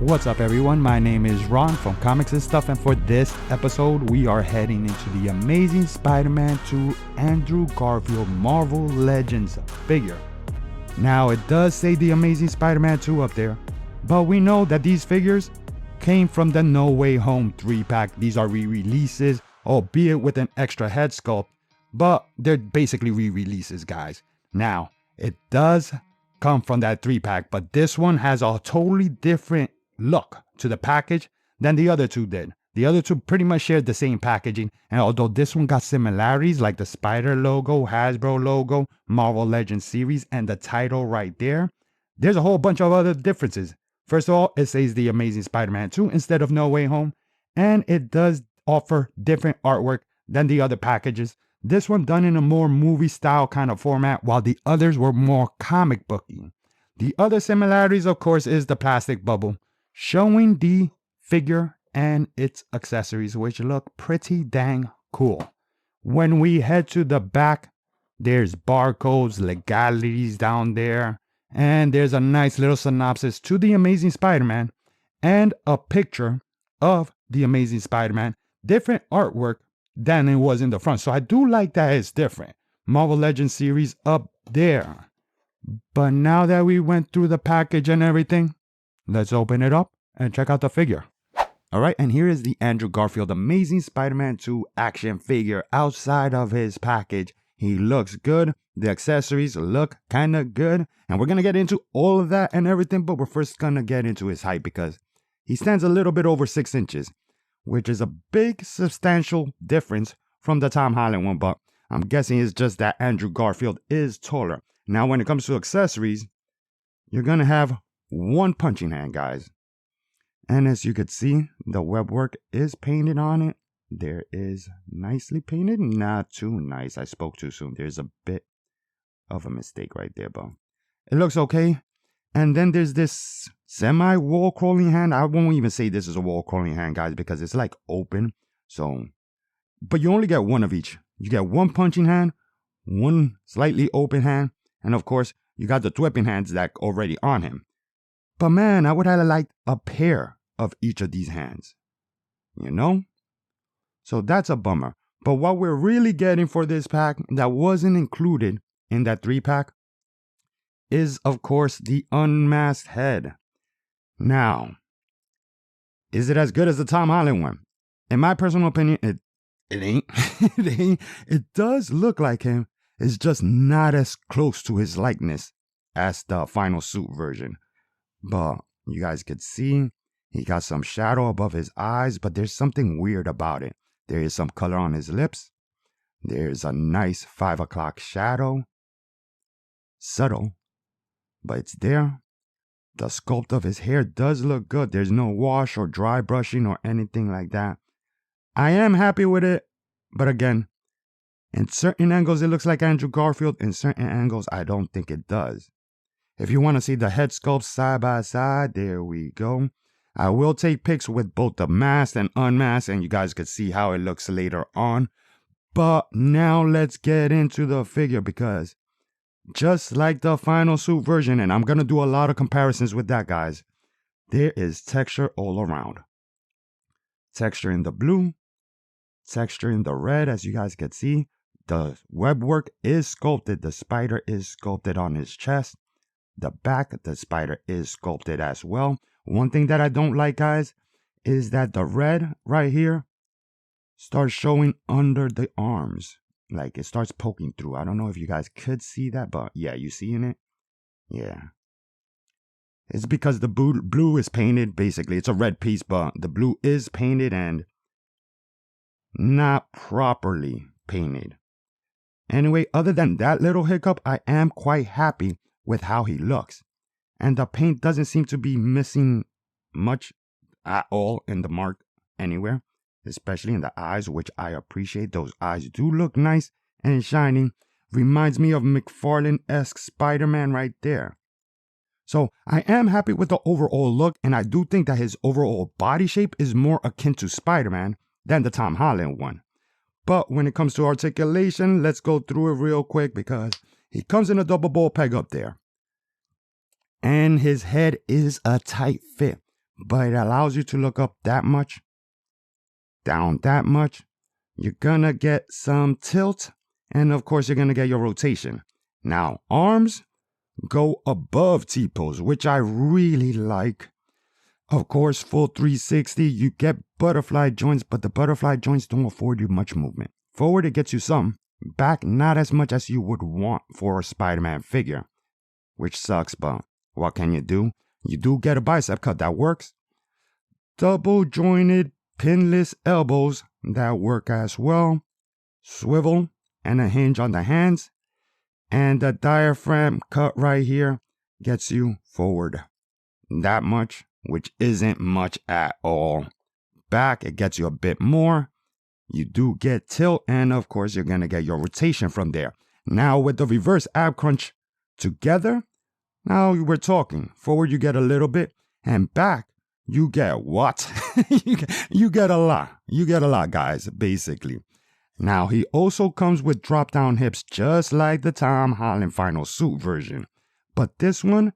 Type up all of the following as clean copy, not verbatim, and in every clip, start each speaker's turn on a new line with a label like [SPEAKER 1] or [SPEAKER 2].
[SPEAKER 1] What's up everyone, my name is Ron from Comics and Stuff, and for this episode we are heading into the Amazing Spider-Man 2 Andrew Garfield Marvel Legends figure. Now it does say the Amazing Spider-Man 2 up there, but we know that these figures came from the No Way Home 3-pack. These are re-releases, albeit with an extra head sculpt, but they're basically re-releases, guys. Now it does come from that 3-pack, but this one has a totally different look to the package than the other two did. The other two pretty much shared the same packaging, and although this one got similarities like the Spider logo, Hasbro logo, Marvel Legends series, and the title right there, there's a whole bunch of other differences. First of all, it says the Amazing Spider-Man 2 instead of No Way Home, and it does offer different artwork than the other packages. This one done in a more movie style kind of format, while the others were more comic booky. The other similarities, of course, is the plastic bubble showing the figure and its accessories, which look pretty dang cool. When we head to the back, there's barcodes, legalities down there, and there's a nice little synopsis to the Amazing Spider-Man and a picture of the Amazing Spider-Man. Different artwork than it was in the front, so I do like that it's different. Marvel Legends series up there. But now that we went through the package and everything, let's open it up and check out the figure. Alright, and here is the Andrew Garfield Amazing Spider-Man 2 action figure outside of his package. He looks good, the accessories look kinda good, and we're gonna get into all of that and everything, but we're first gonna get into his height because he stands a little bit over 6 inches, which is a big substantial difference from the Tom Holland one, but I'm guessing it's just that Andrew Garfield is taller. Now when it comes to accessories, you're gonna have one punching hand, guys. And as you could see, the web work is painted on it. There is nicely painted, not too nice. I spoke too soon. There's a bit of a mistake right there, but it looks okay. And then there's this semi-wall crawling hand. I won't even say this is a wall crawling hand, guys, because it's like open. So, but you only get one of each. You get one punching hand, one slightly open hand, and of course, you got the whipping hands that already on him. But man, I would have liked a pair of each of these hands, you know? So that's a bummer. But what we're really getting for this pack that wasn't included in that 3-pack is, of course, the unmasked head. Now, is it as good as the Tom Holland one? In my personal opinion, it ain't. It ain't. It does look like him. It's just not as close to his likeness as the final suit version. But you guys could see he got some shadow above his eyes, but there's something weird about it. There is some color on his lips. There's a nice 5 o'clock shadow. Subtle, but it's there. The sculpt of his hair does look good. There's no wash or dry brushing or anything like that. I am happy with it, but again, in certain angles it looks like Andrew Garfield. In certain angles, I don't think it does. If you want to see the head sculpt side by side, there we go. I will take pics with both the masked and unmasked, and you guys could see how it looks later on. But now let's get into the figure, because just like the final suit version, and I'm going to do a lot of comparisons with that, guys, there is texture all around. Texture in the blue, texture in the red, as you guys can see. The web work is sculpted. The spider is sculpted on his chest. The back, the spider is sculpted as well. One thing that I don't like, guys, is that the red right here starts showing under the arms. Like it starts poking through. I don't know if you guys could see that, but yeah, you seeing it? Yeah. It's because the blue is painted, basically. It's a red piece, but the blue is painted and not properly painted. Anyway, other than that little hiccup, I am quite happy with how he looks. And the paint doesn't seem to be missing much at all in the mark anywhere, especially in the eyes, which I appreciate. Those eyes do look nice and shiny. Reminds me of McFarlane-esque Spider-Man right there. So I am happy with the overall look, and I do think that his overall body shape is more akin to Spider-Man than the Tom Holland one. But when it comes to articulation, let's go through it real quick because he comes in a double ball peg up there. And his head is a tight fit. but it allows you to look up that much, down that much. You're gonna get some tilt, and of course you're gonna get your rotation. Now, arms go above T-pose, which I really like. Of course, full 360, you get butterfly joints, but the butterfly joints don't afford you much movement. Forward, it gets you some. Back, not as much as you would want for a Spider-Man figure, which sucks, but what can you do? You do get a bicep cut, that works. Double jointed pinless elbows, that work as well. Swivel and a hinge on the hands. And the diaphragm cut right here gets you forward. That much, which isn't much at all. Back, it gets you a bit more. You do get tilt, and of course you're gonna get your rotation from there. Now with the reverse ab crunch together, now we're talking. Forward you get a little bit, and back you get what? you get a lot. You get a lot, guys, basically. Now he also comes with drop down hips, just like the Tom Holland final suit version. But this one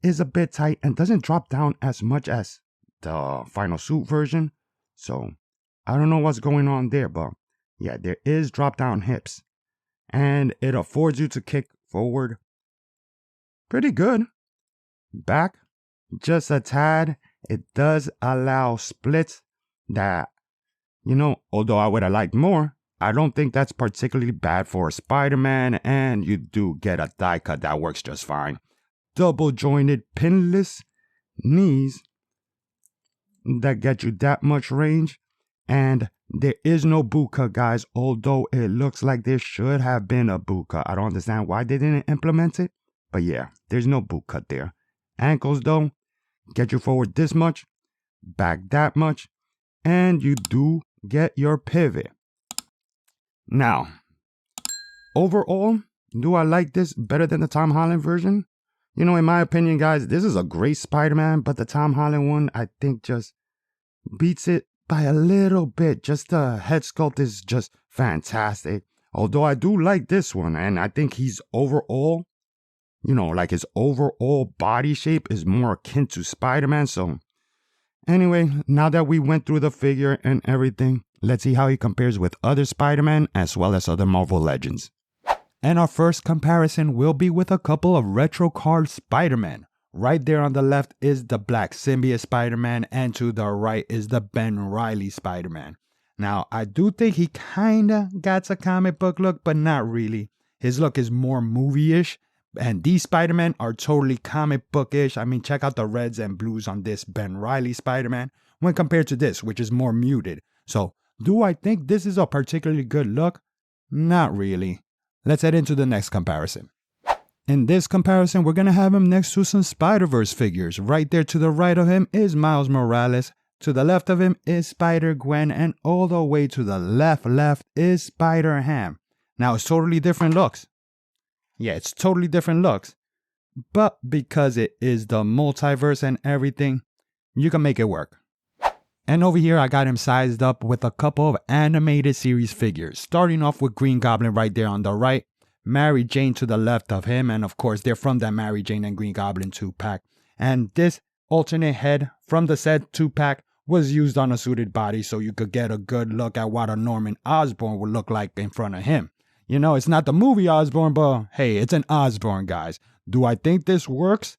[SPEAKER 1] is a bit tight and doesn't drop down as much as the final suit version. So I don't know what's going on there, but yeah, there is drop down hips. And it affords you to kick forward pretty good. Back, just a tad. It does allow splits that, although I would have liked more, I don't think that's particularly bad for a Spider-Man, and you do get a die cut that works just fine. Double jointed pinless knees that get you that much range. And there is no boot cut, guys, although it looks like there should have been a boot cut. I don't understand why they didn't implement it, but yeah, there's no boot cut there. Ankles, though, get you forward this much, back that much, and you do get your pivot. Now, overall, do I like this better than the Tom Holland version? In my opinion, guys, this is a great Spider-Man, but the Tom Holland one, I think, just beats it by a little bit. Just the head sculpt is just fantastic. Although I do like this one, and I think he's overall, like his overall body shape is more akin to Spider-Man. So anyway, now that we went through the figure and everything, let's see how he compares with other Spider-Man as well as other Marvel Legends. And our first comparison will be with a couple of retro card Spider-Man. Right there on the left is the Black Symbiote Spider-Man, and to the right is the Ben Reilly Spider-Man. Now, I do think he kinda got a comic book look, but not really. His look is more movie-ish, and these Spider-Man are totally comic book-ish. I mean, check out the reds and blues on this Ben Reilly Spider-Man when compared to this, which is more muted. So, do I think this is a particularly good look? Not really. Let's head into the next comparison. In this comparison, we're going to have him next to some Spider-Verse figures. Right there to the right of him is Miles Morales. To the left of him is Spider-Gwen. And all the way to the left is Spider-Ham. Now, it's totally different looks. Yeah, it's totally different looks. But because it is the multiverse and everything, you can make it work. And over here, I got him sized up with a couple of animated series figures. Starting off with Green Goblin right there on the right. Mary Jane to the left of him, and of course they're from that Mary Jane and Green Goblin 2-pack. And this alternate head from the said 2-pack was used on a suited body so you could get a good look at what a Norman Osborn would look like in front of him. It's not the movie Osborn, but hey, it's an Osborn, guys. Do I think this works?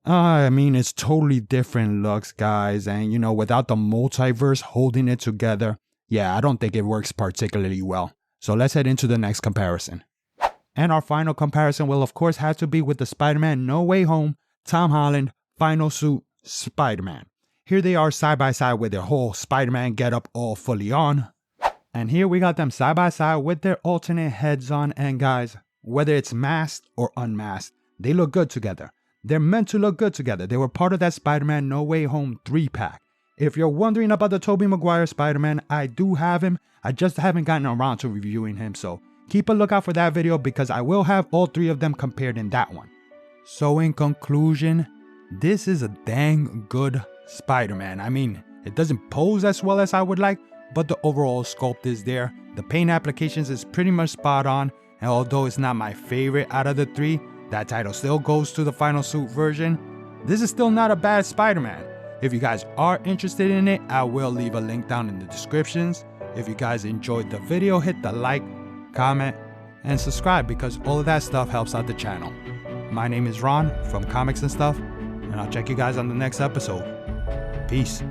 [SPEAKER 1] I mean, it's totally different looks, guys, and without the multiverse holding it together, yeah, I don't think it works particularly well. So let's head into the next comparison. And our final comparison will of course have to be with the Spider-Man No Way Home, Tom Holland, Final Suit, Spider-Man. Here they are side by side with their whole Spider-Man getup all fully on. And here we got them side by side with their alternate heads on, and guys, whether it's masked or unmasked, they look good together. They're meant to look good together. They were part of that Spider-Man No Way Home 3-pack. If you're wondering about the Tobey Maguire Spider-Man, I do have him. I just haven't gotten around to reviewing him, so keep a lookout for that video because I will have all three of them compared in that one. So in conclusion, this is a dang good Spider-Man. I mean, it doesn't pose as well as I would like, but the overall sculpt is there. The paint applications is pretty much spot on, and although it's not my favorite out of the three, that title still goes to the Final Suit version. This is still not a bad Spider-Man. If you guys are interested in it, I will leave a link down in the descriptions. If you guys enjoyed the video, hit the like, comment, and subscribe because all of that stuff helps out the channel. My name is Ron from Comics and Stuff, and I'll check you guys on the next episode. Peace.